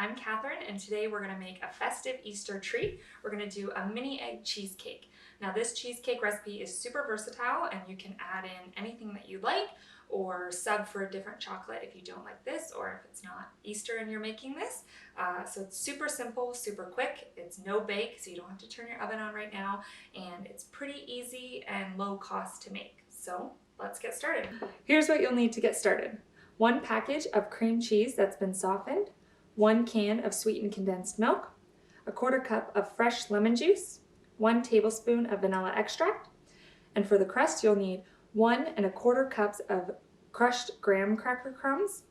I'm Catherine, and today we're going to make a festive Easter treat. We're going to do a mini egg cheesecake. Now this cheesecake recipe is super versatile and you can add in anything that you like or sub for a different chocolate if you don't like this or if it's not Easter and you're making this. So it's super simple, super quick. It's no bake, so you don't have to turn your oven on right now, and it's pretty easy and low cost to make. So let's get started. Here's what you'll need to get started. 1 package of cream cheese that's been softened, 1 can of sweetened condensed milk, 1/4 cup of fresh lemon juice, 1 tablespoon of vanilla extract, and for the crust you'll need 1 1/4 cups of crushed graham cracker crumbs,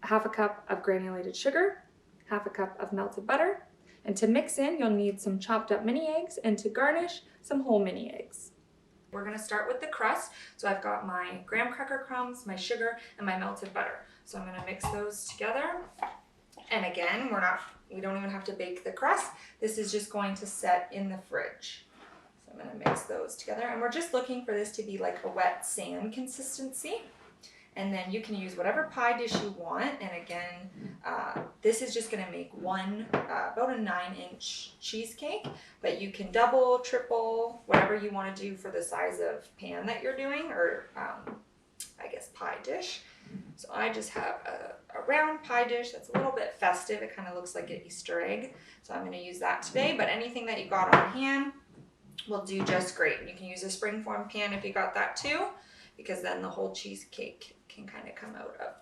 1/2 cup of granulated sugar, 1/2 cup of melted butter, and to mix in you'll need some chopped up mini eggs, and to garnish some whole mini eggs. We're going to start with the crust. So I've got my graham cracker crumbs, my sugar, and my melted butter. So I'm going to mix those together. And again, we don't even have to bake the crust. This is just going to set in the fridge. So I'm going to mix those together. And we're just looking for this to be like a wet sand consistency. And then you can use whatever pie dish you want. And again, this is just going to make about a 9-inch cheesecake, but you can double, triple, whatever you want to do for the size of pan that you're doing, or I guess pie dish. So I just have a round pie dish that's a little bit festive. It kind of looks like an Easter egg. So I'm going to use that today, but anything that you got on hand will do just great. You can use a springform pan if you got that too, because then the whole cheesecake can kind of come out of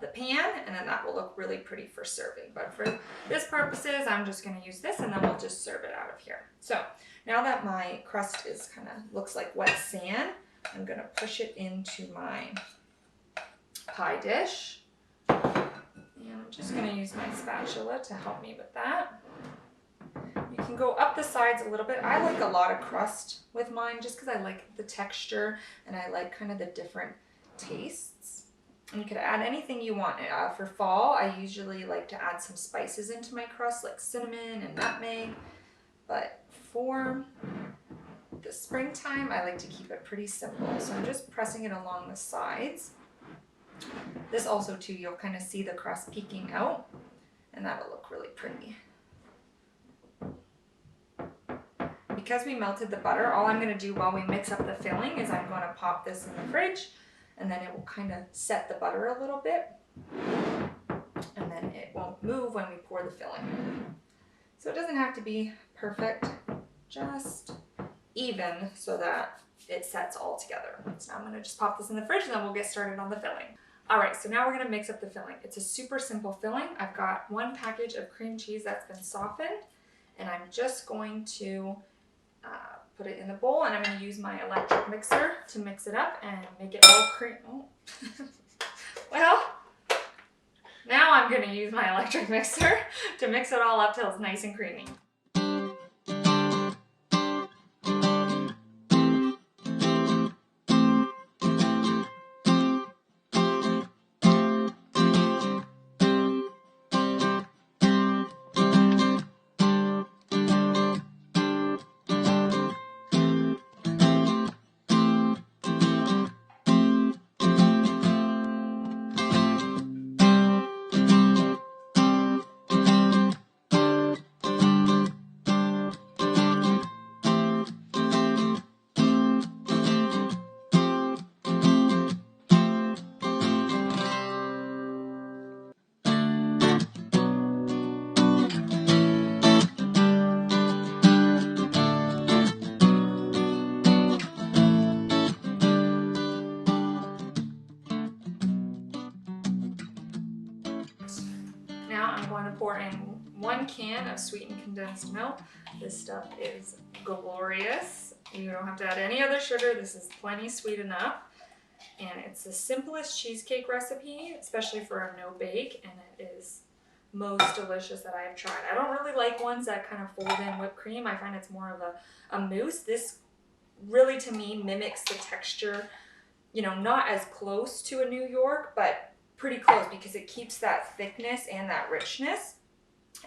the pan, and then that will look really pretty for serving. But for this purposes, I'm just going to use this, and then we'll just serve it out of here. So now that my crust is kind of looks like wet sand, I'm going to push it into my pie dish, and I'm just going to use my spatula to help me with that. You can go up the sides a little bit. I like a lot of crust with mine just because I like the texture and I like kind of the different tastes. And you could add anything you want. For fall, I usually like to add some spices into my crust like cinnamon and nutmeg. But for the springtime, I like to keep it pretty simple. So I'm just pressing it along the sides. This also too, you'll kind of see the crust peeking out, and that will look really pretty. Because we melted the butter, all I'm going to do while we mix up the filling is I'm going to pop this in the fridge, and then it will kind of set the butter a little bit, and then it won't move when we pour the filling. So it doesn't have to be perfect, just even so that it sets all together. So I'm going to just pop this in the fridge, and then we'll get started on the filling. Alright, so now we're going to mix up the filling. It's a super simple filling. I've got 1 package of cream cheese that's been softened, and I'm just going to put it in the bowl, and I'm going to use my electric mixer to mix it up and make it all cream. Oh. Well, now I'm going to use my electric mixer to mix it all up till it's nice and creamy. Now I'm going to pour in 1 can of sweetened condensed milk. This stuff is glorious. You don't have to add any other sugar. This is plenty sweet enough. And it's the simplest cheesecake recipe, especially for a no bake, and it is most delicious that I have tried. I don't really like ones that kind of fold in whipped cream. I find it's more of a mousse. This really, to me, mimics the texture, you know, not as close to a New York, but pretty close, because it keeps that thickness and that richness.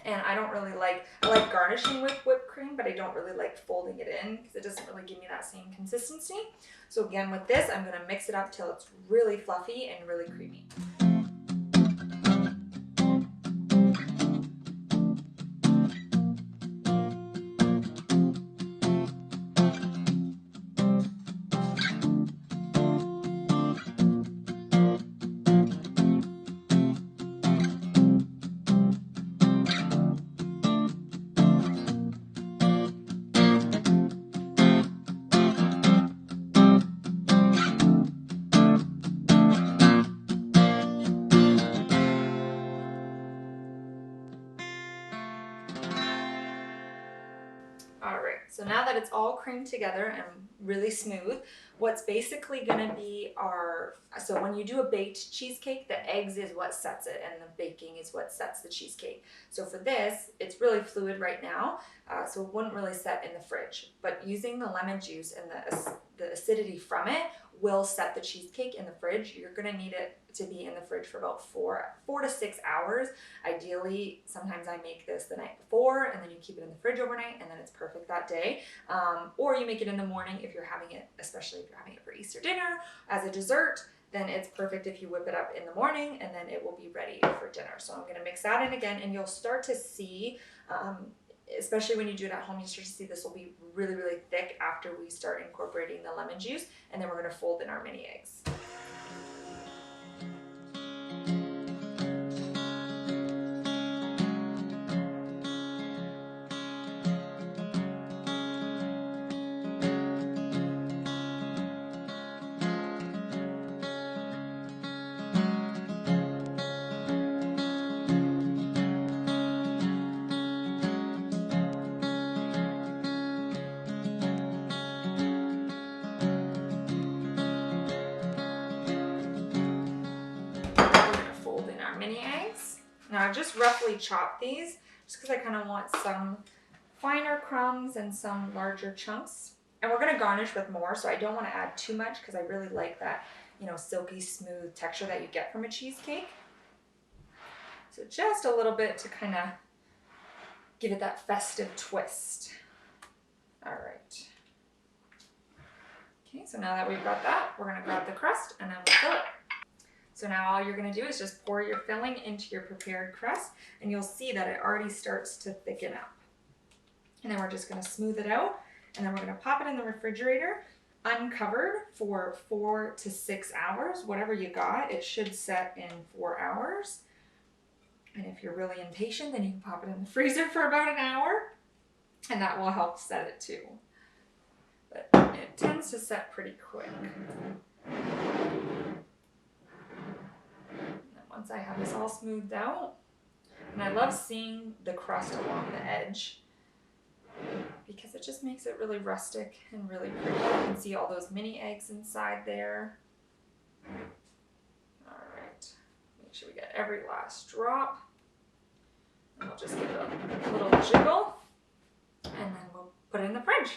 And I don't really like, I like garnishing with whipped cream, but I don't really like folding it in because it doesn't really give me that same consistency. So again, with this, I'm going to mix it up till it's really fluffy and really creamy. So now that it's all creamed together and really smooth, what's basically going to be so when you do a baked cheesecake, the eggs is what sets it and the baking is what sets the cheesecake. So for this, it's really fluid right now, so it wouldn't really set in the fridge. But using the lemon juice and the acidity from it will set the cheesecake in the fridge. You're going to need it to be in the fridge for about 4 to 6 hours. Ideally, sometimes I make this the night before and then you keep it in the fridge overnight and then it's perfect that day. Or you make it in the morning if you're having it, especially if you're having it for Easter dinner as a dessert, then it's perfect if you whip it up in the morning and then it will be ready for dinner. So I'm going to mix that in again and you'll start to see, especially when you do it at home, you start to see this will be really, really thick after we start incorporating the lemon juice, and then we're going to fold in our mini eggs. Mini eggs. Now I've just roughly chopped these just because I kind of want some finer crumbs and some larger chunks. And we're going to garnish with more, so I don't want to add too much because I really like that, you know, silky smooth texture that you get from a cheesecake. So just a little bit to kind of give it that festive twist. All right. Okay, so now that we've got that, we're going to grab the crust and then we'll fill it. So now all you're going to do is just pour your filling into your prepared crust, and you'll see that it already starts to thicken up. And then we're just going to smooth it out, and then we're going to pop it in the refrigerator uncovered for 4 to 6 hours. Whatever you got, it should set in 4 hours. And if you're really impatient, then you can pop it in the freezer for about an hour, and that will help set it too. But it tends to set pretty quick. Once I have this all smoothed out, and I love seeing the crust along the edge because it just makes it really rustic and really pretty. You can see all those mini eggs inside there. All right, make sure we get every last drop. And we'll just give it a little jiggle, and then we'll put it in the fridge.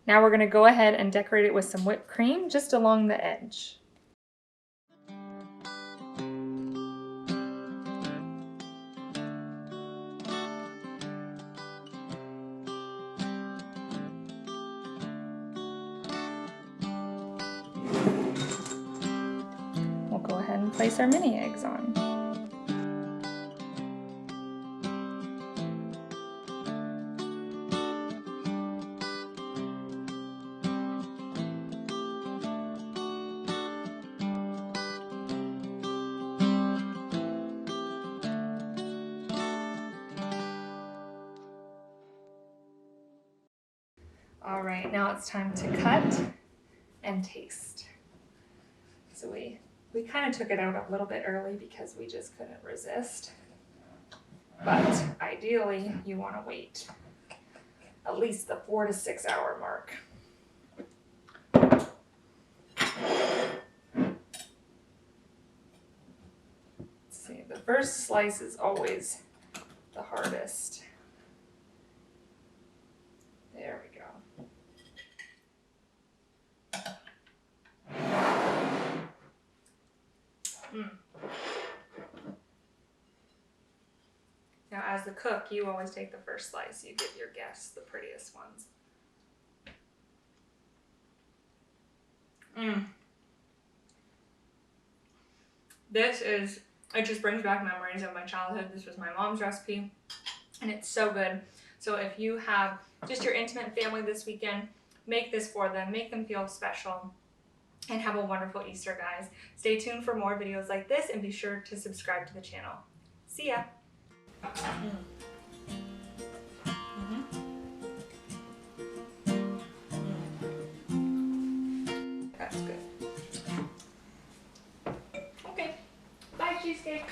Now we're going to go ahead and decorate it with some whipped cream just along the edge. We'll go ahead and place our mini eggs on. All right, now it's time to cut and taste. So we kind of took it out a little bit early because we just couldn't resist. But ideally, you want to wait at least the 4 to 6 hour mark. Let's see, the first slice is always the hardest. There we go. Now, as the cook, you always take the first slice. You give your guests the prettiest ones. It just brings back memories of my childhood. This was my mom's recipe, and it's so good. So if you have just your intimate family this weekend, make this for them, make them feel special, and have a wonderful Easter, guys. Stay tuned for more videos like this and be sure to subscribe to the channel. See ya! That's good. Okay, bye cheesecake!